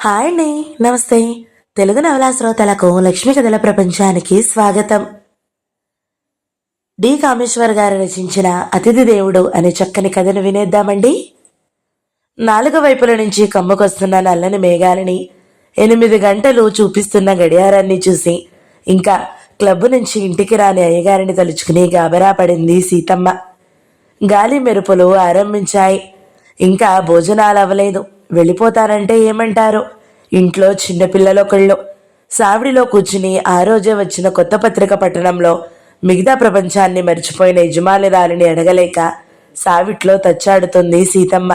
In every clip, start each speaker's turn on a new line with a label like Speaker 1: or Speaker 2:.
Speaker 1: Hi అండి. నమస్తే. తెలుగు నవలా శ్రోతలకు లక్ష్మీ కథల ప్రపంచానికి స్వాగతం. డి కామేశ్వర్ గారు రచించిన అతిథి దేవుడు అనే చక్కని కథను వినేద్దామండి. నాలుగు వైపుల నుంచి కమ్ముకొస్తున్న నల్లని మేఘాలని 8 గంటలు చూపిస్తున్న గడియారాన్ని చూసి ఇంకా క్లబ్ నుంచి ఇంటికి రాని అయ్యగారిని తలుచుకుని గాబరా పడింది సీతమ్మ. గాలి మెరుపులు ఆరంభించాయి. ఇంకా భోజనాలు అవ్వలేదు. వెళ్ళిపోతారంటే ఏమంటారు? ఇంట్లో చిన్నపిల్లలొకళ్ళు సావిడిలో కూర్చుని ఆ రోజే వచ్చిన కొత్త పత్రిక పట్టణంలో మిగతా ప్రపంచాన్ని మర్చిపోయిన యజమానురాలిని అడగలేక సావిట్లో తచ్చాడుతుంది సీతమ్మ.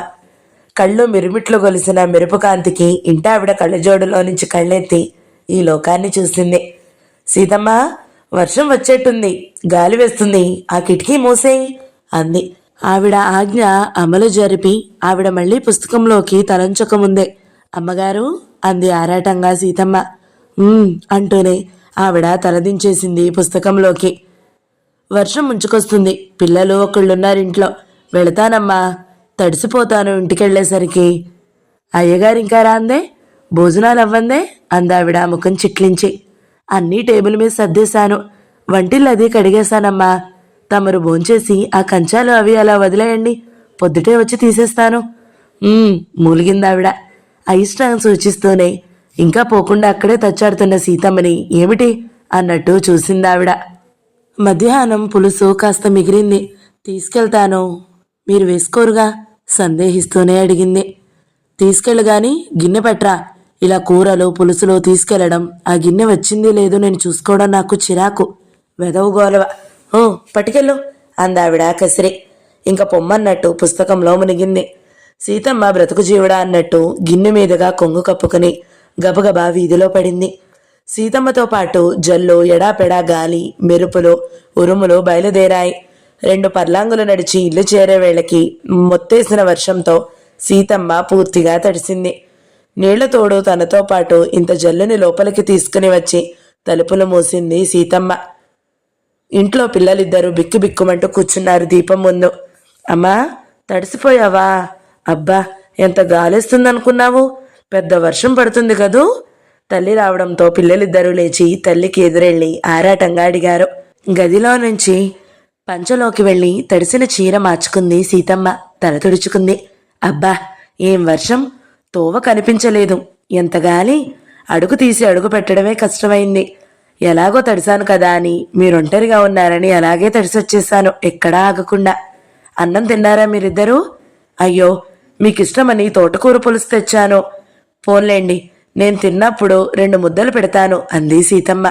Speaker 1: కళ్ళు మిరుమిట్లు గొలిసిన మెరుపు కాంతికి ఇంటావిడ కళ్ళజోడులో నుంచి కళ్ళెత్తి ఈ లోకాన్ని చూసింది. సీతమ్మ, వర్షం వచ్చేట్టుంది, గాలి వేస్తుంది, ఆ కిటికీ మూసేయి అంది. ఆవిడ ఆజ్ఞ అమలు జరిపి ఆవిడ మళ్ళీ పుస్తకంలోకి తలంచకముందే అమ్మగారు అంది ఆరాటంగా సీతమ్మ. అంటూనే ఆవిడ తలదించేసింది పుస్తకంలోకి. వర్షం ముంచుకొస్తుంది. పిల్లలు ఒకళ్ళున్నారు ఇంట్లో. వెళతానమ్మా, తడిసిపోతాను ఇంటికెళ్లేసరికి. అయ్యగారు ఇంకా రాందే, భోజనాలు అవ్వందే అందావిడ ముఖం చిట్లించి. అన్నీ టేబుల్ మీద సర్దేశాను, వంటిల్లది కడిగేశానమ్మా. తమరు భోంచేసి ఆ కంచాలు అవి అలా వదిలేయండి, పొద్దుటే వచ్చి తీసేస్తాను మూలిగిందావిడ అయిష్టం సూచిస్తూనే. ఇంకా పోకుండా అక్కడే తచ్చాడుతున్న సీతమ్మని ఏమిటి అన్నట్టు చూసిందావిడ. మధ్యాహ్నం పులుసు కాస్త మిగిలింది, తీసుకెళ్తాను, మీరు వేసుకోరుగా సందేహిస్తూనే అడిగింది. తీసుకెళ్ళగాని గిన్నె పట్రా. ఇలా కూరలు పులుసులు తీసుకెళ్లడం, ఆ గిన్నె వచ్చింది లేదు నేను చూసుకోవడం నాకు చిరాకు. వెదవు గోలవ. పట్టుకెళ్ళు అందావిడ కసిరి. ఇంకా పొమ్మన్నట్టు పుస్తకంలో మునిగింది. సీతమ్మ బ్రతుకు జీవుడా అన్నట్టు గిన్నె మీదుగా కొంగు కప్పుకుని గబగబా వీధిలో పడింది. సీతమ్మతో పాటు జల్లు, ఎడాపెడా గాలి, మెరుపులు, ఉరుములు బయలుదేరాయి. 2 పర్లాంగులు నడిచి ఇల్లు చేరే వేళకి మొత్తేసిన వర్షంతో సీతమ్మ పూర్తిగా తడిసింది. నీళ్లతోడు తనతో పాటు ఇంత జల్లుని లోపలికి తీసుకుని వచ్చి తలుపులు మూసింది సీతమ్మ. ఇంట్లో పిల్లలిద్దరూ బిక్కుబిక్కుమంటూ కూర్చున్నారు దీపం ముందు. అమ్మా, తడిసిపోయావా? అబ్బా, ఎంత గాలేస్తుందనుకున్నావు? పెద్ద వర్షం పడుతుంది కదూ. తల్లి రావడంతో పిల్లలిద్దరూ లేచి తల్లికి ఎదురెళ్ళి ఆరాటంగా అడిగారు. గదిలో నుంచి పంచలోకి వెళ్ళి తడిసిన చీర మార్చుకుంది సీతమ్మ. తల తుడుచుకుంది. అబ్బా, ఏం వర్షం! తోవ కనిపించలేదు. ఎంత గాలి! అడుగు తీసి అడుగు పెట్టడమే కష్టమైంది. ఎలాగో తడిసాను కదా అని, మీరొంటరిగా ఉన్నారని అలాగే తడిసొచ్చేశాను, ఎక్కడా ఆగకుండా. అన్నం తిన్నారా మీరిద్దరూ? అయ్యో, మీకిష్టమని తోటకూర పులుసు తెచ్చాను. పోన్లేండి, నేను తిన్నప్పుడు 2 ముద్దలు పెడతాను అంది సీతమ్మ.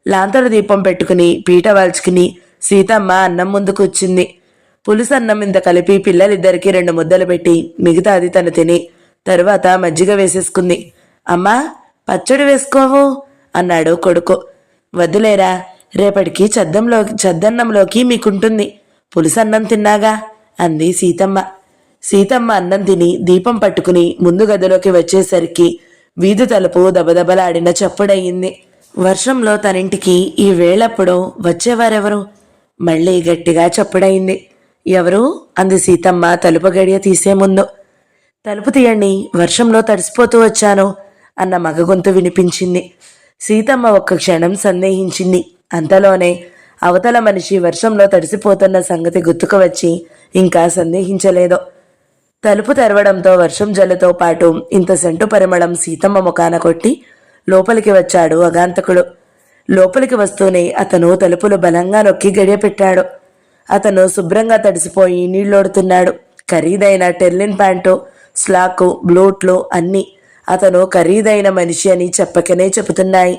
Speaker 1: లాంతర దీపం పెట్టుకుని పీట వాల్చుకుని సీతమ్మ అన్నం ముందు కూర్చుంది. పులుసు అన్నం ఇంత కలిపి పిల్లలిద్దరికీ 2 ముద్దలు పెట్టి మిగతాది తను తిని తరువాత మజ్జిగ వేసేసుకుంది. అమ్మా, పచ్చడి వేసుకోవు అన్నాడు కొడుకు. వద్దులేరా, రేపటికి చద్దన్నంలోకి మీకుంటుంది, పులుసన్నం తిన్నాగా అంది సీతమ్మ. సీతమ్మ అన్నం తిని దీపం పట్టుకుని ముందు గదిలోకి వచ్చేసరికి వీధి తలుపు దబదబలాడిన చప్పుడయింది. వర్షంలో తనింటికి ఈ వేళప్పుడు వచ్చేవారెవరు? మళ్ళీ గట్టిగా చప్పుడయింది. ఎవరు అంది సీతమ్మ తలుపు గడియ తీసే ముందు. తలుపు తీయండి, వర్షంలో తడిసిపోతూ వచ్చాను అన్న మగ గొంతు వినిపించింది. సీతమ్మ ఒక్క క్షణం సందేహించింది. అంతలోనే అవతల మనిషి వర్షంలో తడిసిపోతున్న సంగతి గుర్తుకు వచ్చి ఇంకా సందేహించలేదు. తలుపు తెరవడంతో వర్షం జల్లుతో పాటు ఇంత సెంటు పరిమళం సీతమ్మ ముఖాన కొట్టి లోపలికి వచ్చాడు అగాంతకుడు. లోపలికి వస్తూనే అతను తలుపులు బలంగా నొక్కి గడియపెట్టాడు. అతను శుభ్రంగా తడిసిపోయి నీళ్లోడుతున్నాడు. ఖరీదైన టెర్లిన్ ప్యాంటు, స్లాకు, బ్లూట్లు అన్నీ అతను ఖరీదైన మనిషి అని చెప్పకనే చెబుతున్నాయి.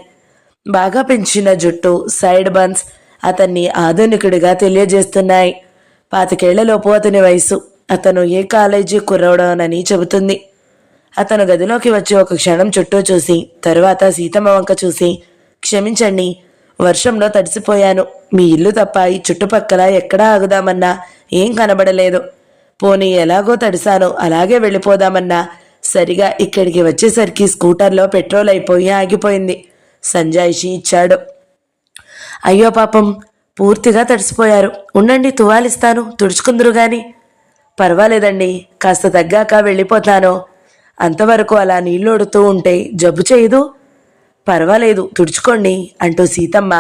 Speaker 1: బాగా పెంచిన జుట్టు, సైడ్ బన్స్ అతన్ని ఆధునికుడిగా తెలియజేస్తున్నాయి. 25 ఏళ్లలోపు అతని వయసు. అతను ఏ కాలేజీ కుర్రవడోనని చెబుతుంది. అతను గదిలోకి వచ్చి ఒక క్షణం చుట్టూ చూసి తరువాత సీతమ్మ వంక చూసి, క్షమించండి, వర్షంలో తడిసిపోయాను. మీ ఇల్లు తప్ప ఈ చుట్టుపక్కల ఎక్కడా ఆగుదామన్నా ఏం కనబడలేదు. పోనీ ఎలాగో తడిసాను, అలాగే వెళ్ళిపోదామన్నా సరిగా ఇక్కడికి వచ్చేసరికి స్కూటర్లో పెట్రోల్ అయిపోయి ఆగిపోయింది. సంజాయిషి ఇచ్చాడు. అయ్యో పాపం, పూర్తిగా తడిసిపోయారు. ఉండండి, తువాలిస్తాను, తుడుచుకుందరు గాని. పర్వాలేదండి, కాస్త తగ్గాక వెళ్ళిపోతాను అంతవరకు అలా నీళ్లోడుతూ ఉంటే జబ్బు చేయదు? పర్వాలేదు, తుడుచుకోండి అంటూ సీతమ్మ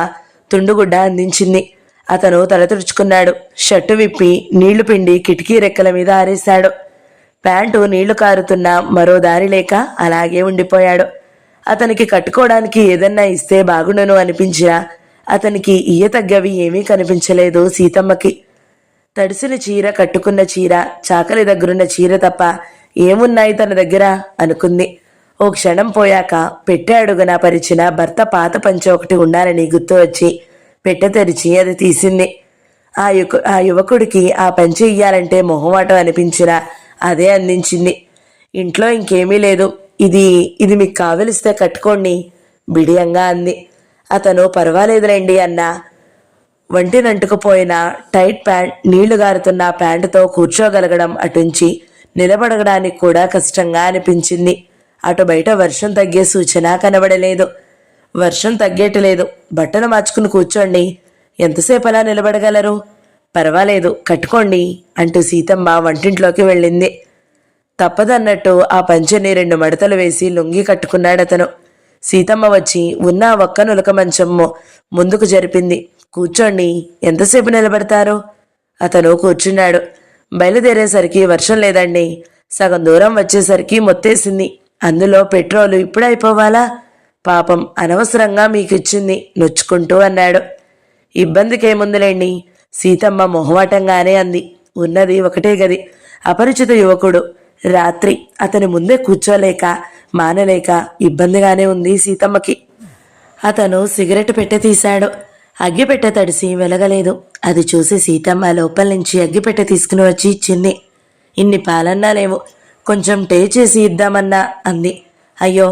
Speaker 1: తుండుగుడ్డ అందించింది. అతను తల తుడుచుకున్నాడు. షర్టు విప్పి నీళ్లు పిండి కిటికీ రెక్కల మీద ఆరేశాడు. ప్యాంటు నీళ్లు కారుతున్నా మరో దారి లేక అలాగే ఉండిపోయాడు. అతనికి కట్టుకోవడానికి ఏదన్నా ఇస్తే బాగుండును అనిపించినా అతనికి ఇయ్య తగ్గవి ఏమీ కనిపించలేదు సీతమ్మకి. తడిసిన చీర, కట్టుకున్న చీర, చాకలి దగ్గరున్న చీర తప్ప ఏమున్నాయి తన దగ్గర అనుకుంది. ఓ క్షణం పోయాక పెట్టె అడుగున పరిచిన భర్త పాత పంచె ఒకటి ఉండాలని గుర్తు వచ్చి పెట్టె తెరిచి అది తీసింది. ఆ యువకుడికి ఆ పంచె ఇయ్యాలంటే మొహమాటం అనిపించినా అదే అందించింది. ఇంట్లో ఇంకేమీ లేదు, ఇది మీకు కావలిస్తే కట్టుకోండి బిడియంగా అంది. అతను పర్వాలేదులేండి అన్నా. వంటినంటుకుపోయిన టైట్ ప్యాంట్, నీళ్లు గారుతున్న ప్యాంటుతో కూర్చోగలగడం అటుంచి నిలబడగడానికి కూడా కష్టంగా అనిపించింది. అటు బయట వర్షం తగ్గే సూచన కనబడలేదు. వర్షం తగ్గేటలేదు. బట్టలు మార్చుకుని కూర్చోండి, ఎంతసేపు అలా నిలబడగలరు? పర్వాలేదు, కట్టుకోండి అంటూ సీతమ్మ వంటింట్లోకి వెళ్ళింది. తప్పదన్నట్టు ఆ పంచెని 2 మడతలు వేసి లుంగి కట్టుకున్నాడతను. సీతమ్మ వచ్చి ఉన్న ఒక్క నులక మంచం ముందుకు జరిపింది. కూర్చోండి, ఎంతసేపు నిలబడతారు? అతను కూర్చున్నాడు. బయలుదేరేసరికి వర్షం లేదండి. సగం దూరం వచ్చేసరికి మొత్తేసింది. అందులో పెట్రోలు ఇప్పుడు అయిపోవాలా? పాపం, అనవసరంగా మీకు ఇచ్చింది నొచ్చుకుంటూ అన్నాడు. ఇబ్బందికేముందులేండి, సీతమ్మ మొహమాటంగానే అంది. ఉన్నది ఒకటే గది. అపరిచిత యువకుడు. రాత్రి అతని ముందే కూర్చోలేక మానలేక ఇబ్బందిగానే ఉంది సీతమ్మకి. అతను సిగరెట్ పెట్టె తీశాడు. అగ్గిపెట్టె తడిసి వెలగలేదు. అది చూసి సీతమ్మ లోపల నుంచి అగ్గిపెట్టె తీసుకుని వచ్చి ఇచ్చింది. ఇన్ని పాలన్నా లేవు, కొంచెం టే చేసి ఇద్దామన్నా అంది. అయ్యో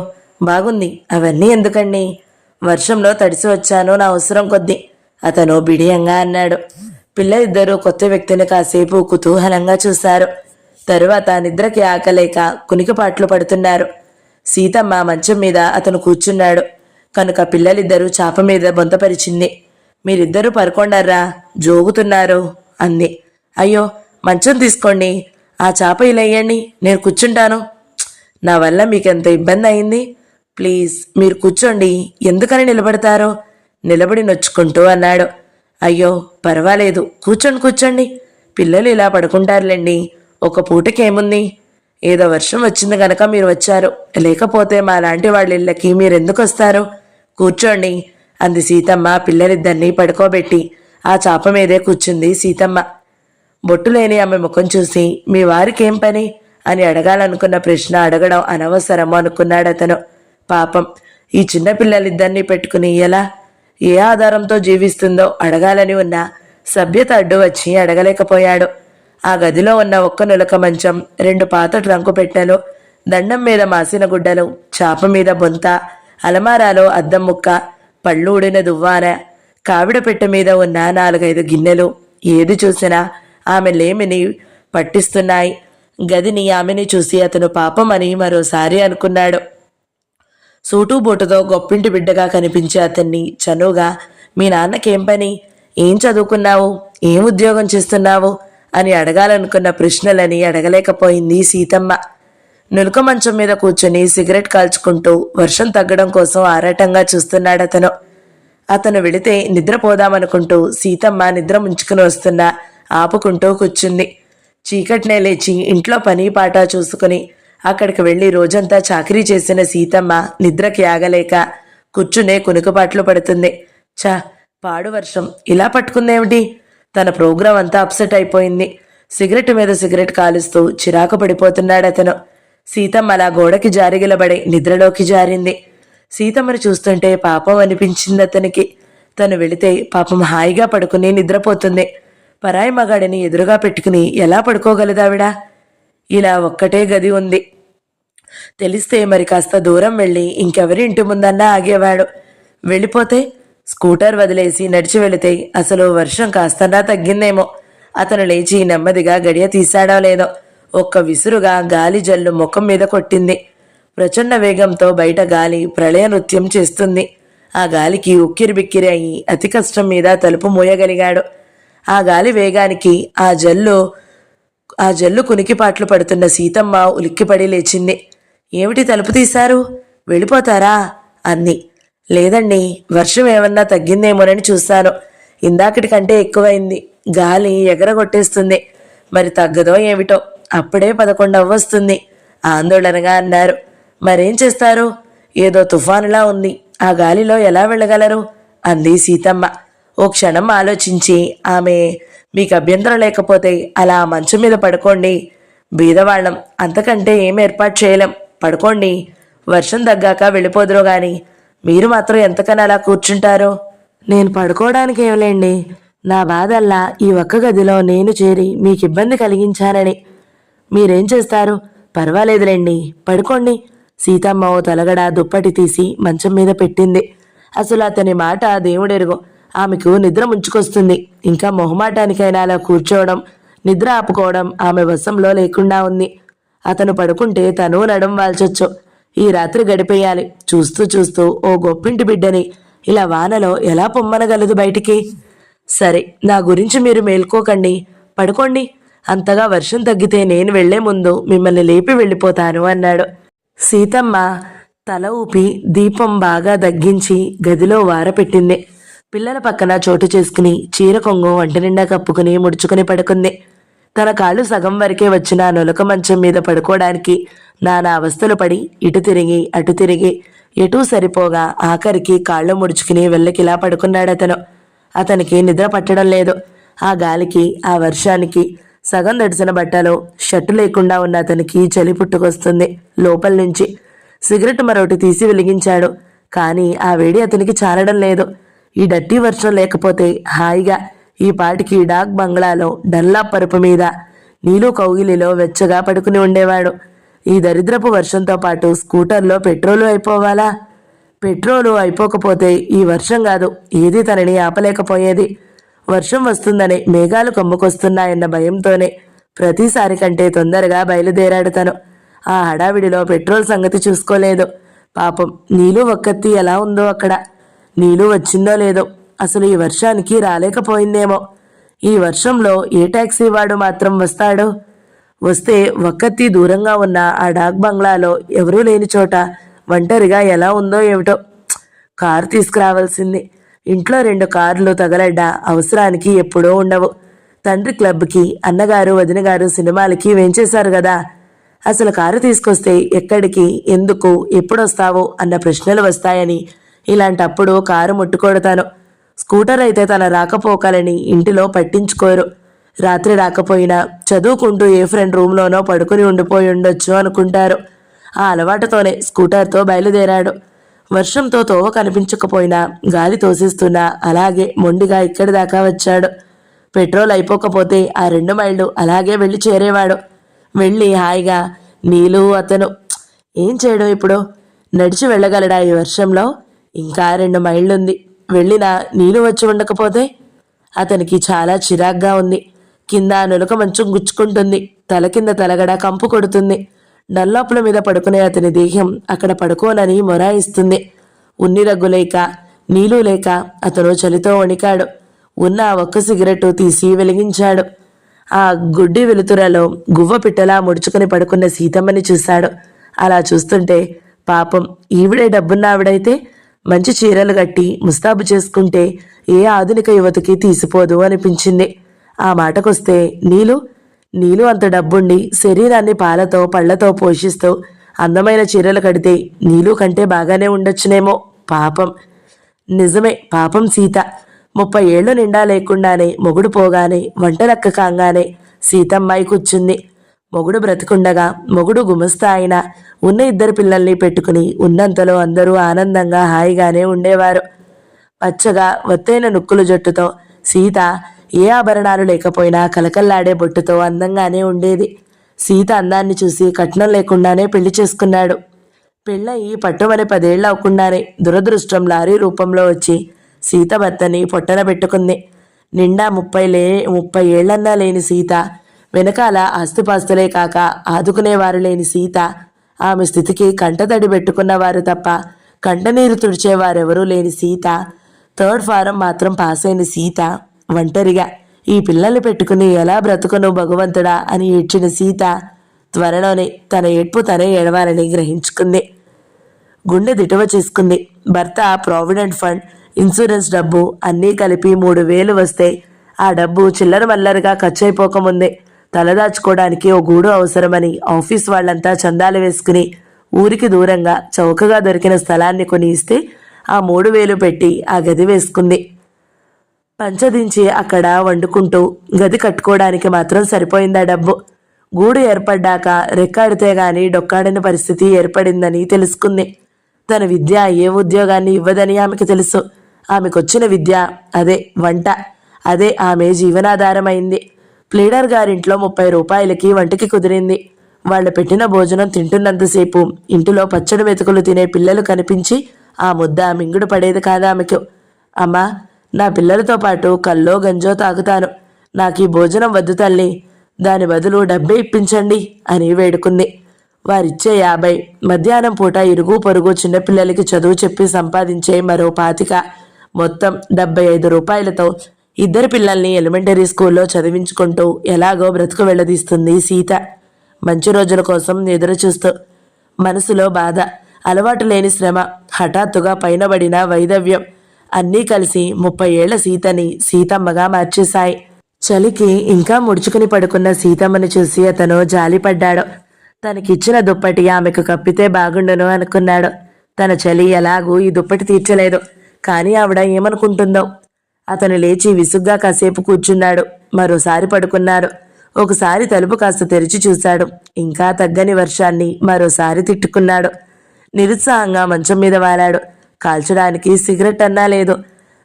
Speaker 1: బాగుంది, అవన్నీ ఎందుకండి? వర్షంలో తడిసి వచ్చాను, నా అవసరం కొద్దీ అతను బిడియంగా అన్నాడు. పిల్లలిద్దరూ కొత్త వ్యక్తిని కాసేపు కుతూహలంగా చూశారు. తరువాత నిద్రకి ఆకలేక కునికిపాట్లు పడుతున్నారు. సీతమ్మ మంచం మీద అతను కూర్చున్నాడు కనుక పిల్లలిద్దరూ చాప మీద బొంతపరిచింది. మీరిద్దరూ పరుకొండర్రా, జోగుతున్నారు అంది. అయ్యో, మంచం తీసుకోండి, ఆ చాప ఇలా వేయండి, నేను కూర్చుంటాను. నా వల్ల మీకెంత ఇబ్బంది అయింది, ప్లీజ్ మీరు కూర్చోండి, ఎందుకని నిలబడతారో? నిలబడి నొచ్చుకుంటూ అన్నాడు. అయ్యో పర్వాలేదు, కూర్చోండి, పిల్లలు ఇలా పడుకుంటారులేండి, ఒక పూటకేముంది? ఏదో వర్షం వచ్చింది గనక మీరు వచ్చారు, లేకపోతే మా లాంటి వాళ్ళ ఇళ్ళకి మీరెందుకు వస్తారు? కూర్చోండి అంది సీతమ్మ. పిల్లలిద్దరినీ పడుకోబెట్టి ఆ చాప మీదే కూర్చుంది సీతమ్మ. బొట్టు లేని ఆమె ముఖం చూసి మీ వారికేం పని అని అడగాలనుకున్న ప్రశ్న అడగడం అనవసరము అనుకున్నాడతను. పాపం, ఈ చిన్న పిల్లలిద్దరినీ పెట్టుకుని ఎలా, ఏ ఆధారంతో జీవిస్తుందో అడగాలని ఉన్న సభ్యత అడ్డు వచ్చి అడగలేకపోయాడు. ఆ గదిలో ఉన్న ఒక్క నులక మంచం, 2 పాత ట్రంకు పెట్టెలు, దండం మీద మాసిన గుడ్డలు, చాప మీద బొంత, అలమారాలో అద్దం ముక్క, పళ్ళు ఊడిన దువ్వాన, కావిడ పెట్టె మీద ఉన్న 4-5 గిన్నెలు ఏది చూసినా ఆమె లేమిని పట్టిస్తున్నాయి. గదిని, ఆమెని చూసి అతను పాపం అని మరోసారి అనుకున్నాడు. సూటు బోటుతో గొప్పింటి బిడ్డగా కనిపించే అతన్ని చనువుగా మీ నాన్నకేం పని, ఏం చదువుకున్నావు, ఏం ఉద్యోగం చేస్తున్నావు అని అడగాలనుకున్న ప్రశ్నలని అడగలేకపోయింది సీతమ్మ. నులక మంచం మీద కూర్చుని సిగరెట్ కాల్చుకుంటూ వర్షం తగ్గడం కోసం ఆరాటంగా చూస్తున్నాడతను. అతను వెళితే నిద్రపోదామనుకుంటూ సీతమ్మ నిద్ర ముంచుకుని వస్తున్నా ఆపుకుంటూ కూర్చుంది. చీకటినే లేచి ఇంట్లో పని పాట చూసుకుని అక్కడికి వెళ్లి రోజంతా చాకరీ చేసిన సీతమ్మ నిద్రకి ఆగలేక కూర్చునే కునుకుపాట్లు పడుతుంది. పాడు వర్షం ఇలా పట్టుకుందేమిటి? తన ప్రోగ్రాం అంతా అప్సెట్ అయిపోయింది. సిగరెట్ మీద సిగరెట్ కాలుస్తూ చిరాకు పడిపోతున్నాడతను. సీతమ్మ అలా గోడకి జారిగిలబడి నిద్రలోకి జారింది. సీతమ్మని చూస్తుంటే పాపం అనిపించింది అతనికి. తను వెళితే పాపం హాయిగా పడుకుని నిద్రపోతుంది. పరాయి మగాడిని ఎదురుగా పెట్టుకుని ఎలా పడుకోగలదావిడ? ఇలా ఒక్కటే గది ఉంది. తెలిస్తే మరి కాస్త దూరం వెళ్ళి ఇంకెవరి ఇంటి ముందన్నా ఆగేవాడు. వెళ్ళిపోతే స్కూటర్ వదిలేసి నడిచి వెళితే అసలు వర్షం కాస్తన్నా తగ్గిందేమో. అతను లేచి నెమ్మదిగా గడియ తీశాడో లేదో ఒక్క విసురుగా గాలి జల్లు ముఖం మీద కొట్టింది. ప్రచండ వేగంతో బయట గాలి ప్రళయ నృత్యం చేస్తుంది. ఆ గాలికి ఉక్కిరి బిక్కిరి అయి అతి కష్టం మీద తలుపు మూయగలిగాడు. ఆ గాలి వేగానికి ఆ జల్లు కునికిపాట్లు పడుతున్న సీతమ్మ ఉలిక్కిపడి లేచింది. ఏమిటి తలుపు తీశారు? వెళ్ళిపోతారా అంది. లేదండి, వర్షం ఏమన్నా తగ్గిందేమోనని చూశాను. ఇందాకటి కంటే ఎక్కువైంది. గాలి ఎగరగొట్టేస్తుంది. మరి తగ్గదో ఏమిటో. అప్పుడే 11 అవ్వొస్తుంది ఆందోళనగా అన్నారు. మరేం చేస్తారు? ఏదో తుఫానులా ఉంది. ఆ గాలిలో ఎలా వెళ్ళగలరు అంది సీతమ్మ. ఓ క్షణం ఆలోచించి ఆమె, మీకు అభ్యంతరం లేకపోతే అలా మంచం మీద పడుకోండి. బీదవాళ్ళం, అంతకంటే ఏం ఏర్పాటు చేయలేం. పడుకోండి. వర్షం తగ్గాక వెళ్ళిపోదురు గాని మీరు మాత్రం ఎంతకని అలా కూర్చుంటారో. నేను పడుకోవడానికి ఏమిలేండి. నా బాధల్లా ఈ ఒక్క గదిలో నేను చేరి మీకు ఇబ్బంది కలిగించానని. మీరేం చేస్తారు? పర్వాలేదులేండి, పడుకోండి. సీతమ్మ ఓ తలగడ దుప్పటి తీసి మంచం మీద పెట్టింది. అసలు అతని మాట దేవుడెరుగు. ఆమెకు నిద్ర ముంచుకొస్తుంది. ఇంకా మొహమాటానికైనా అలా కూర్చోవడం, నిద్ర ఆపుకోవడం ఆమె వశంలో లేకుండా ఉంది. అతను పడుకుంటే తను నడం వాల్చొచ్చు. ఈ రాత్రి గడిపేయాలి. చూస్తూ చూస్తూ ఓ గొప్పింటి బిడ్డని ఇలా వానలో ఎలా పొమ్మనగలదు బయటికి? సరే, నా గురించి మీరు మేల్కోకండి, పడుకోండి. అంతగా వర్షం తగ్గితే నేను వెళ్లే ముందు మిమ్మల్ని లేపి వెళ్ళిపోతాను అన్నాడు. సీతమ్మ తల ఊపి దీపం బాగా దగ్గించి గదిలో వారపెట్టింది. పిల్లల పక్కన చోటు చేసుకుని చీర కొంగు వంటి నిండా కప్పుకుని ముడుచుకుని పడుకుంది. తన కాళ్ళు సగం వరకే వచ్చిన నొలక మంచం మీద పడుకోవడానికి నానా అవస్థలు పడి ఇటు తిరిగి అటు తిరిగి ఎటూ సరిపోగా ఆఖరికి కాళ్ళు ముడుచుకుని వెళ్ళకిలా పడుకున్నాడతను. అతనికి నిద్ర పట్టడం లేదు. ఆ గాలికి, ఆ వర్షానికి సగం తడిసిన బట్టలు, షర్టు లేకుండా ఉన్న అతనికి చలి పుట్టుకొస్తుంది లోపల నుంచి. సిగరెట్ మరొకటి తీసి వెలిగించాడు. కానీ ఆ వేడి అతనికి చాలడం లేదు. ఈ డట్టి వర్షం లేకపోతే హాయిగా ఈ పాటికి డాక్ బంగ్లాలో డల్లా పరుపు మీద నీలు కౌగిలిలో వెచ్చగా పడుకుని ఉండేవాడు. ఈ దరిద్రపు వర్షంతో పాటు స్కూటర్లో పెట్రోలు అయిపోవాలా? పెట్రోలు అయిపోకపోతే ఈ వర్షం కాదు ఏది తనని ఆపలేకపోయేది. వర్షం వస్తుందని మేఘాలు కమ్ముకొస్తున్నాయన్న భయంతోనే ప్రతిసారి కంటే తొందరగా బయలుదేరాడు తను. ఆ హడావిడిలో పెట్రోల్ సంగతి చూసుకోలేదు. పాపం నీలు ఒక్కత్తి ఎలా ఉందో అక్కడ. నీలు వచ్చిందో లేదో, అసలు ఈ వర్షానికి రాలేకపోయిందేమో. ఈ వర్షంలో ఏ టాక్సీ వాడు మాత్రం వస్తాడు? వస్తే ఒక్కత్తి దూరంగా ఉన్న ఆ డాక్ బంగ్లాలో ఎవరూ లేని చోట ఒంటరిగా ఎలా ఉందో ఏమిటో. కారు తీసుకురావాల్సింది. ఇంట్లో 2 కార్లు తగలడ్డా అవసరానికి ఎప్పుడూ ఉండవు. తండ్రి క్లబ్కి, అన్నగారు వదినగారు సినిమాలకి వేంచేశారు కదా. అసలు కారు తీసుకొస్తే ఎక్కడికి, ఎందుకు, ఎప్పుడొస్తావో అన్న ప్రశ్నలు వస్తాయని ఇలాంటప్పుడు కారు ముట్టుకొడతాను. స్కూటర్ అయితే తన రాకపోకలని ఇంటిలో పట్టించుకోరు. రాత్రి రాకపోయినా చదువుకుంటూ ఏ ఫ్రెండ్ రూమ్లోనో పడుకుని ఉండిపోయి ఉండొచ్చు అనుకుంటారు. ఆ అలవాటుతోనే స్కూటర్తో బయలుదేరాడు. వర్షంతో తోవ కనిపించకపోయినా, గాలి తోసిస్తున్నా అలాగే మొండిగా ఇక్కడి దాకా వచ్చాడు. పెట్రోల్ అయిపోకపోతే ఆ 2 మైళ్ళు అలాగే వెళ్ళి చేరేవాడు. వెళ్ళి హాయిగా నీలు అతను ఏం చేయడం ఇప్పుడు? నడిచి వెళ్ళగలడా ఈ వర్షంలో? ఇంకా 2 మైళ్ళుంది. వెళ్ళినా నీలు వచ్చి ఉండకపోతే? అతనికి చాలా చిరాగ్గా ఉంది. కింద నులక మంచం గుచ్చుకుంటుంది. తల కింద తలగడ కంపు కొడుతుంది. డల్లాపుల మీద పడుకునే అతని దేహం అక్కడ పడుకోనని మొరాయిస్తుంది. ఉన్ని రగ్గు లేక, నీళ్ళు లేక అతను చలితో వణికాడు. ఉన్న ఒక్క సిగరెట్టు తీసి వెలిగించాడు. ఆ గుడ్డి వెలుతురలో గువ్వ పిట్టలా ముడుచుకుని పడుకున్న సీతమ్మని చూశాడు. అలా చూస్తుంటే పాపం ఈవిడే డబ్బున్నావిడైతే మంచి చీరలు కట్టి ముస్తాబు చేసుకుంటే ఏ ఆధునిక యువతకి తీసిపోదు అనిపించింది. ఆ మాటకొస్తే నీలు అంత డబ్బుండి శరీరాన్ని పాలతో పళ్లతో పోషిస్తూ అందమైన చీరలు కడితే నీలు కంటే బాగానే ఉండొచ్చునేమో. పాపం. నిజమే, పాపం సీత. 30 ఏళ్లు నిండా లేకుండానే మొగుడు పోగానే వంటలక్క కాగానే సీతమ్మాయి కూర్చుంది. మొగుడు బ్రతికుండగా, మొగుడు గుమస్తా అయినా ఉన్న 2 పిల్లల్ని పెట్టుకుని ఉన్నంతలో అందరూ ఆనందంగా హాయిగానే ఉండేవారు. పచ్చగా ఒత్తైన నుక్కులు జట్టుతో సీత ఏ ఆభరణాలు లేకపోయినా కలకల్లాడే బొట్టుతో అందంగానే ఉండేది. సీత అందాన్ని చూసి కట్నం లేకుండానే పెళ్లి చేసుకున్నాడు. పెళ్ళయి పట్టుమని 10 ఏళ్ళు అవ్వకుండానే దురదృష్టం లారీ రూపంలో వచ్చి సీత భర్తని పొట్టన పెట్టుకుంది. నిండా 30 ఏళ్లన్నా లేని సీత, వెనకాల ఆస్తిపాస్తులే కాక ఆదుకునేవారు లేని సీత, ఆమె స్థితికి కంటతడి పెట్టుకున్నవారు తప్ప కంటనీరు తుడిచేవారెవరూ లేని సీత, 3rd ఫారం మాత్రం పాస్ అయిన సీత, ఒంటరిగా ఈ పిల్లల్ని పెట్టుకుని ఎలా బ్రతుకును భగవంతుడా అని ఏడ్చిన సీత, త్వరలోనే తన ఏడ్పు తనే ఏడవాలని గ్రహించుకుంది. గుండె దిటవ చేసుకుంది. భర్త ప్రావిడెంట్ ఫండ్, ఇన్సూరెన్స్ డబ్బు అన్నీ కలిపి 3,000 వస్తే ఆ డబ్బు చిల్లర మల్లరగా ఖర్చయిపోకముందే తలదాచుకోవడానికి ఓ గూడు అవసరమని ఆఫీస్ వాళ్లంతా చందాలు వేసుకుని ఊరికి దూరంగా చౌకగా దొరికిన స్థలాన్ని కొని ఇస్తే ఆ 3,000 పెట్టి ఆ గది వేసుకుంది. పంచదించి అక్కడ వండుకుంటూ గది కట్టుకోవడానికి మాత్రం సరిపోయిందా డబ్బు. గూడు ఏర్పడ్డాక రెక్కాడితే గాని డొక్కాడని పరిస్థితి ఏర్పడిందని తెలుసుకుంది. తన విద్య ఏ ఉద్యోగాన్ని ఇవ్వదని ఆమెకు తెలుసు. ఆమెకొచ్చిన విద్య అదే వంట. అదే ఆమె జీవనాధారమైంది. ప్లీడర్ గారింట్లో 30 రూపాయలకి వంటకి కుదిరింది. వాళ్ళు పెట్టిన భోజనం తింటున్నంతసేపు ఇంటిలో పచ్చడి మెతుకులు తినే పిల్లలు కనిపించి ఆ ముద్ద మింగుడు పడేది కాదు ఆమెకు. అమ్మా, నా పిల్లలతో పాటు కల్లో గంజో తాగుతాను, నాకు ఈ భోజనం వద్దు తల్లి, దాని బదులు డబ్బే ఇప్పించండి అని వేడుకుంది. వారిచ్చే 50, మధ్యాహ్నం పూట ఇరుగు పొరుగు చిన్నపిల్లలకి చదువు చెప్పి సంపాదించే మరో 25, మొత్తం 75 రూపాయలతో 2 పిల్లల్ని ఎలిమెంటరీ స్కూల్లో చదివించుకుంటూ ఎలాగో బ్రతుకు వెళ్ళదీస్తుంది సీత. మంచి రోజుల కోసం ఎదురుచూస్తూ. మనసులో బాధ, అలవాటు లేని శ్రమ, హఠాత్తుగా పైనబడిన వైదవ్యం అన్నీ కలిసి 30 ఏళ్ల సీతని సీతమ్మగా మార్చేశాయి. చలికి ఇంకా ముడుచుకుని పడుకున్న సీతమ్మని చూసి అతను జాలిపడ్డాడు. తనకిచ్చిన దుప్పటి ఆమెకు కప్పితే బాగుండును అనుకున్నాడు. తన చలి ఎలాగూ ఈ దుప్పటి తీర్చలేదు. కానీ ఆవిడ ఏమనుకుంటుందో. అతను లేచి విసుగ్గా కాసేపు కూర్చున్నాడు. మరోసారి పడుకున్నారు. ఒకసారి తలుపు కాస్త తెరిచి చూశాడు. ఇంకా తగ్గని వర్షాన్ని మరోసారి తిట్టుకున్నాడు. నిరుత్సాహంగా మంచం మీద వాలాడు. కాల్చడానికి సిగరెట్ అన్నా లేదు.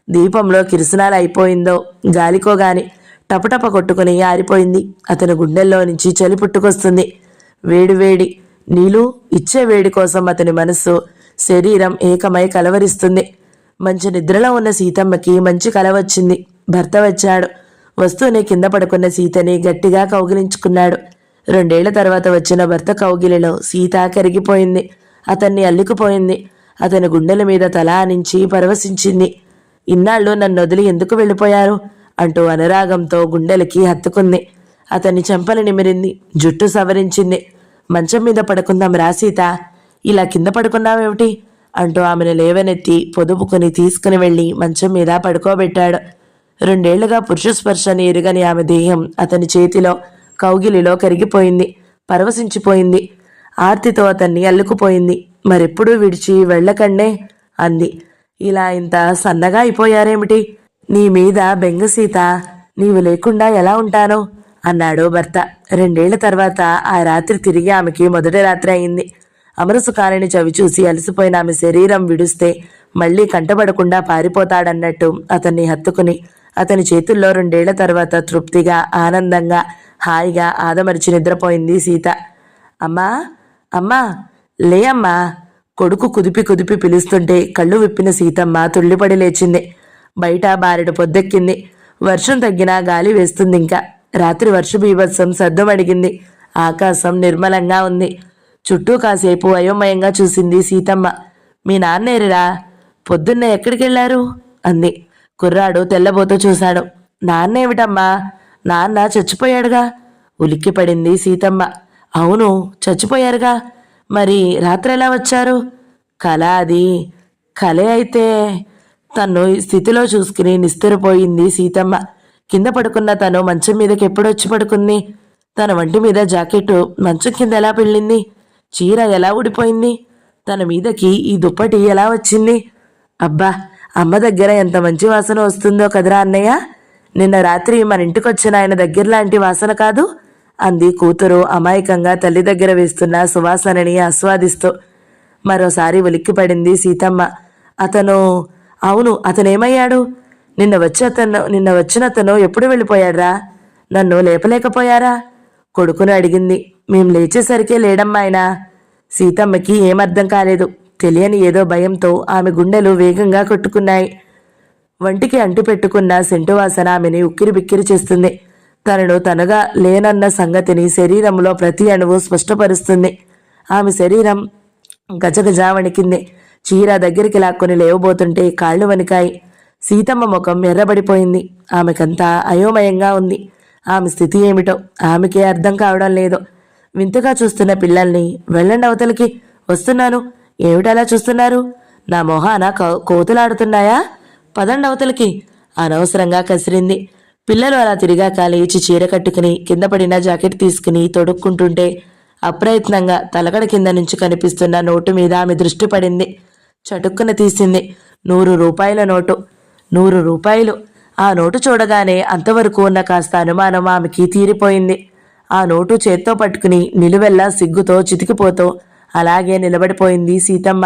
Speaker 1: దీపంలో కిరసనాలు అయిపోయిందో గాలికో గాని టపటప కొట్టుకుని ఆరిపోయింది. అతని గుండెల్లో నుంచి చలి పుట్టుకొస్తుంది. వేడి నీళ్ళు ఇచ్చే వేడి కోసం అతని మనస్సు శరీరం ఏకమై కలవరిస్తుంది. మంచి నిద్రలో ఉన్న సీతమ్మకి మంచి కల వచ్చింది. భర్త వచ్చాడు. వస్తూనే కింద పడుకున్న సీతని గట్టిగా కౌగిలించుకున్నాడు. 2 ఏళ్ల తర్వాత వచ్చిన భర్త కౌగిలిలో సీత కరిగిపోయింది. అతన్ని అల్లుకుపోయింది. అతని గుండెల మీద తల ఆనించి పరవశించింది. ఇన్నాళ్ళు నన్ను వదిలి ఎందుకు వెళ్ళిపోయారు అంటూ అనురాగంతో గుండెలకి హత్తుకుంది. అతన్ని చెంపలు నిమిరింది. జుట్టు సవరించింది. మంచం మీద పడుకుందాం రా సీత, ఇలా కింద పడుకున్నావేమిటి అంటూ ఆమెను లేవనెత్తి పొదుపుకుని తీసుకుని వెళ్ళి మంచం మీద పడుకోబెట్టాడు. 2 ఏళ్లుగా పురుష స్పర్శని ఎరుగని ఆమె దేహం అతని చేతిలో కౌగిలిలో కరిగిపోయింది. పరవశించిపోయింది. ఆర్తితో అతన్ని అల్లుకుపోయింది. మరెప్పుడూ విడిచి వెళ్ళకండే అంది. ఇలా ఇంత సన్నగా అయిపోయారేమిటి? నీ మీద బెంగ సీత, నీవు లేకుండా ఎలా ఉంటాను అన్నాడు భర్త. 2 ఏళ్ల తర్వాత ఆ రాత్రి తిరిగి ఆమెకి మొదటి రాత్రి అయింది. అమరసు కాలని చవి చూసి అలసిపోయిన ఆమె శరీరం విడుస్తే మళ్లీ కంటపడకుండా పారిపోతాడన్నట్టు అతన్ని హత్తుకుని అతని చేతుల్లో 2 ఏళ్ల తర్వాత తృప్తిగా, ఆనందంగా, హాయిగా ఆదమరిచి నిద్రపోయింది సీత. అమ్మా అమ్మా లే అమ్మా, కొడుకు కుదిపి పిలుస్తుంటే కళ్ళు విప్పిన సీతమ్మ తుళ్ళిపడి లేచింది. బయట బారెడు పొద్దెక్కింది. వర్షం తగ్గినా గాలి వేస్తుంది. ఇంకా రాత్రి వర్ష బీభత్సం సద్దుమడిగింది. ఆకాశం నిర్మలంగా ఉంది. చుట్టూ కాసేపు అయోమయంగా చూసింది సీతమ్మ. మీ నాన్నేరిరా, పొద్దున్నే ఎక్కడికెళ్లారు అంది. కుర్రాడు తెల్లబోతూ చూశాడు. నాన్నేమిటమ్మా, నాన్న చచ్చిపోయాడుగా. ఉలిక్కిపడింది సీతమ్మ. అవును, చచ్చిపోయారుగా, మరి రాత్రి ఎలా వచ్చారు? కల అది. కలే అయితే. తన్ను ఈ స్థితిలో చూసుకుని నిస్తరిపోయింది సీతమ్మ. కింద పడుకున్న తను మంచం మీదకి ఎప్పుడొచ్చి పడుకుంది? తన వంటి మీద జాకెట్టు మంచం కింద ఎలా పెళ్ళింది? చీర ఎలా ఊడిపోయింది? తన మీదకి ఈ దుప్పటి ఎలా వచ్చింది? అబ్బా, అమ్మ దగ్గర ఎంత మంచి వాసన వస్తుందో కదరా అన్నయ్య. నిన్న రాత్రి మన ఇంటికొచ్చిన ఆయన దగ్గర లాంటి వాసన కాదు అంది కూతురు అమాయకంగా తల్లి దగ్గర వేస్తున్న సువాసనని ఆస్వాదిస్తూ. మరోసారి ఉలిక్కిపడింది సీతమ్మ. అవును, అతనేమయ్యాడు? నిన్న వచ్చిన అతను ఎప్పుడు వెళ్ళిపోయాడ్రా? నన్ను లేపలేకపోయారా? కొడుకును అడిగింది. మేం లేచేసరికే లేడమ్మాయన. సీతమ్మకి ఏమర్థం కాలేదు. తెలియని ఏదో భయంతో ఆమె గుండెలు వేగంగా కొట్టుకున్నాయి. వంటికి అంటి పెట్టుకున్న సెంటు వాసన ఆమెని ఉక్కిరి బిక్కిరి చేస్తుంది. తనను తనగా లేనన్న సంగతిని శరీరంలో ప్రతి అణువు స్పష్టపరుస్తుంది. ఆమె శరీరం గజగజ వణికింది. చీర దగ్గరికి లాక్కొని లేవబోతుంటే కాళ్ళు వణికాయి. సీతమ్మ ముఖం ఎర్రబడిపోయింది. ఆమెకంతా అయోమయంగా ఉంది. ఆమె స్థితి ఏమిటో ఆమెకే అర్థం కావడం లేదు. వింతగా చూస్తున్న పిల్లల్ని వెళ్ళండి అవతలికి, వస్తున్నాను, ఏమిటలా చూస్తున్నారు, నా మొహాన కోతులాడుతున్నాయా, పదండి అవతలికి అనవసరంగా కసిరింది. పిల్లలు అలా తిరిగాక లేచి చీర కట్టుకుని కింద పడిన జాకెట్ తీసుకుని తొడుక్కుంటుంటే అప్రయత్నంగా తలగడ కింద నుంచి కనిపిస్తున్న నోటు మీద ఆమె దృష్టి పడింది. చటుక్కున తీసింది. 100 రూపాయల నోటు. 100 రూపాయలు. ఆ నోటు చూడగానే అంతవరకు ఉన్న కాస్త అనుమానం ఆమెకి తీరిపోయింది. ఆ నోటు చేత్తో పట్టుకుని నిలువెల్లా సిగ్గుతో చితికిపోతూ అలాగే నిలబడిపోయింది సీతమ్మ.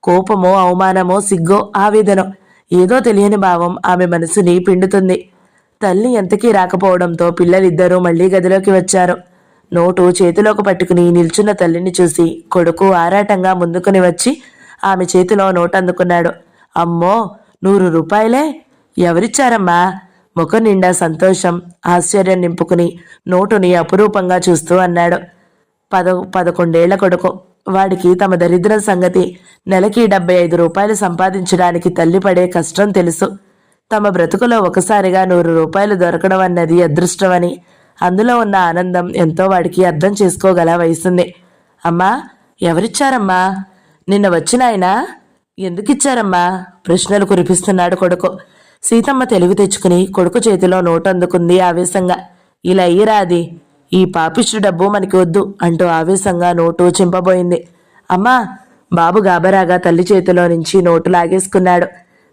Speaker 1: కోపమో అవమానమో సిగ్గో ఆవేదనో ఏదో తెలియని భావం ఆమె మనసుని పిండుతుంది. తల్లి ఎంతకీ రాకపోవడంతో పిల్లలిద్దరూ మళ్లీ గదిలోకి వచ్చారు. నోటు చేతిలోకి పట్టుకుని నిల్చున్న తల్లిని చూసి కొడుకు ఆరాటంగా ముందుకుని వచ్చి ఆమె చేతిలో నోటు అందుకున్నాడు. అమ్మో, 100 రూపాయలే, ఎవరిచ్చారమ్మా? ముఖం నిండా సంతోషం, ఆశ్చర్యం నింపుకుని నోటుని అపురూపంగా చూస్తూ అన్నాడు. 11 కొడుకు. వాడికి తమ దరిద్రం సంగతి, నెలకి 75 రూపాయలు సంపాదించడానికి తల్లి పడే కష్టం తెలుసు. తమ బ్రతుకులో ఒకసారిగా 100 రూపాయలు దొరకడం అన్నది అదృష్టమని, అందులో ఉన్న ఆనందం ఎంతో వాడికి అర్థం చేసుకోగల వయసుంది. అమ్మా, ఎవరిచ్చారమ్మా? నిన్న వచ్చిన ఆయన ఎందుకిచ్చారమ్మా? ప్రశ్నలు కురిపిస్తున్నాడు కొడుకు. సీతమ్మ తెలివి తెచ్చుకుని కొడుకు చేతిలో నోటు అందుకుంది ఆవేశంగా. ఇలా అయ్యిరా, అది ఈ పాపిష్టి డబ్బు మనకి వద్దు అంటూ ఆవేశంగా నోటు చింపబోయింది. అమ్మా, బాబు గాబరాగా తల్లి చేతిలో నుంచి నోటు లాగేసుకున్నాడు.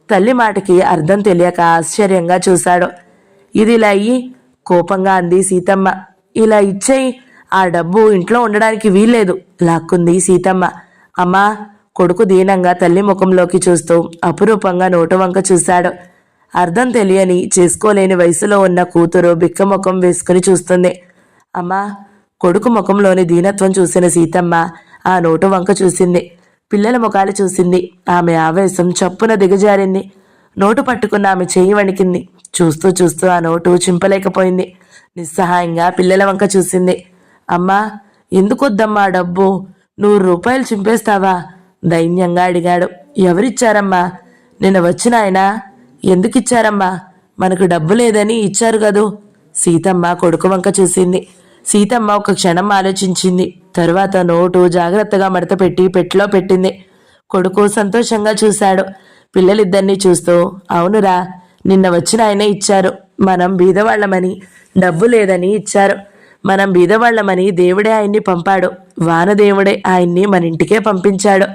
Speaker 1: తల్లి మాటకి అర్థం తెలియక ఆశ్చర్యంగా చూశాడు. ఇది ఇలా అయ్యి, కోపంగా అంది సీతమ్మ. ఇలా ఇచ్చేయి, ఆ డబ్బు ఇంట్లో ఉండడానికి వీల్లేదు లాక్కుంది సీతమ్మ. అమ్మా, కొడుకు దీనంగా తల్లి ముఖంలోకి చూస్తూ అపురూపంగా నోటు వంక చూశాడు. అర్థం తెలియని చేసుకోలేని వయసులో ఉన్న కూతురు బిక్కముఖం వేసుకుని చూస్తుంది. అమ్మా, కొడుకు ముఖంలోని దీనత్వం చూసిన సీతమ్మ ఆ నోటు వంక చూసింది. పిల్లల ముఖాలు చూసింది. ఆమె ఆవేశం చప్పున దిగజారింది. నోటు పట్టుకున్న ఆమె చెయ్యి వణికింది. చూస్తూ చూస్తూ ఆ నోటు చింపలేకపోయింది. నిస్సహాయంగా పిల్లల వంక చూసింది. అమ్మా, ఎందుకొద్దమ్మా డబ్బు? 100 రూపాయలు చింపేస్తావా? దైన్యంగా అడిగాడు. ఎవరిచ్చారమ్మా? నిన్న వచ్చిన ఆయన. ఎందుకిచ్చారమ్మా? మనకు డబ్బు లేదని ఇచ్చారు కదూ. సీతమ్మ కొడుకు వంక చూసింది. సీతమ్మ ఒక క్షణం ఆలోచించింది. తరువాత నోటు జాగ్రత్తగా మడత పెట్టి పెట్టెలో పెట్టింది. కొడుకు సంతోషంగా చూశాడు. పిల్లలిద్దరినీ చూస్తూ, అవునురా, నిన్న వచ్చిన ఆయనే ఇచ్చారు. మనం బీదవాళ్లమని, డబ్బు లేదని ఇచ్చారు. మనం బీదవాళ్లమని దేవుడే ఆయన్ని పంపాడు. వానదేవుడే ఆయన్ని మన ఇంటికే పంపించాడు.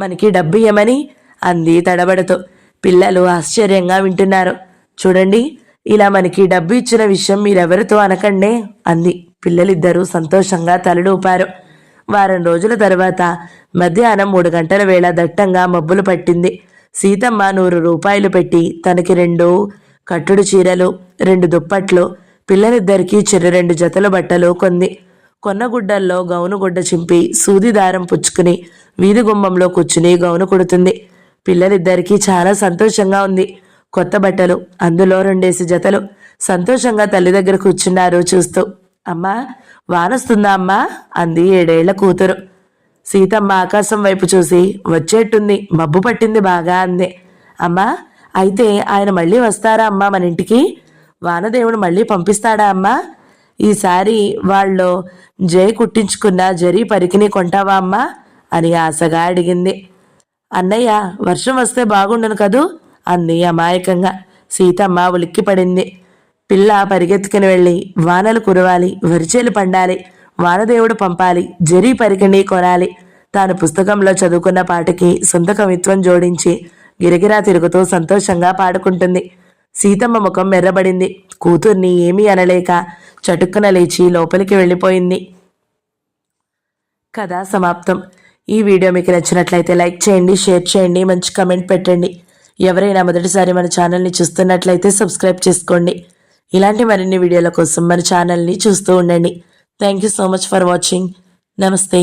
Speaker 1: మనకి డబ్బు ఇయ్యమని అంది తడబడుతూ. పిల్లలు ఆశ్చర్యంగా వింటున్నారు. చూడండి, ఇలా మనకి డబ్బు ఇచ్చిన విషయం మీరెవరితో అనకండే అంది. పిల్లలిద్దరూ సంతోషంగా తలలూపారు. వారం రోజుల తర్వాత మధ్యాహ్నం 3 గంటల వేళ దట్టంగా మబ్బులు పట్టింది. సీతమ్మ 100 రూపాయలు పెట్టి తనకి 2 కట్టుడు చీరలు, 2 దుప్పట్లు, పిల్లలిద్దరికీ 2 జతల బట్టలు కొంది. కొన్న గుడ్డల్లో గౌను గుడ్డ చింపి సూది దారం పుచ్చుకుని వీధి గుమ్మంలో కూర్చుని గౌను కుడుతుంది. పిల్లలిద్దరికీ చాలా సంతోషంగా ఉంది. కొత్త బట్టలు, అందులో 2 జతలు. సంతోషంగా తల్లి దగ్గర కూర్చున్నారు చూస్తూ. అమ్మా, వానొస్తుందా అమ్మా? అంది 7 ఏళ్ల కూతురు. సీతమ్మ ఆకాశం వైపు చూసి, వచ్చేట్టుంది, మబ్బు పట్టింది బాగా అంది. అమ్మా, అయితే ఆయన మళ్ళీ వస్తారా అమ్మా మన ఇంటికి? వానదేవుడు మళ్ళీ పంపిస్తాడా అమ్మా? ఈసారి వాళ్ళు జై కుట్టించుకున్న జరీ పరికిని కొంటావా అమ్మా అని ఆశగా అడిగింది. అన్నయ్య, వర్షం వస్తే బాగుండను కదూ అంది అమాయకంగా. సీతమ్మ ఉలిక్కిపడింది. పిల్ల పరిగెత్తుకుని వెళ్ళి, వానలు కురవాలి, వరిచేలు పండాలి, వానదేవుడు పంపాలి, జరీ పరికిణి కొనాలి. తాను పుస్తకంలో చదువుకున్న పాటకి సొంత కవిత్వం జోడించి గిరగిరా తిరుగుతూ సంతోషంగా పాడుకుంటుంది. సీతమ్మ ముఖం మెర్రబడింది. కూతుర్ని ఏమీ అనలేక చటుక్కున లేచి లోపలికి వెళ్ళిపోయింది. కథ సమాప్తం. ఈ వీడియో మీకు నచ్చినట్లయితే లైక్ చేయండి, షేర్ చేయండి, మంచి కమెంట్ పెట్టండి. ఎవరైనా మొదటిసారి మన ఛానల్ని చూస్తున్నట్లయితే సబ్స్క్రైబ్ చేసుకోండి. ఇలాంటి మరిన్ని వీడియోల కోసం మన ఛానల్ని చూస్తూ ఉండండి. Thank you so much for watching. నమస్తే.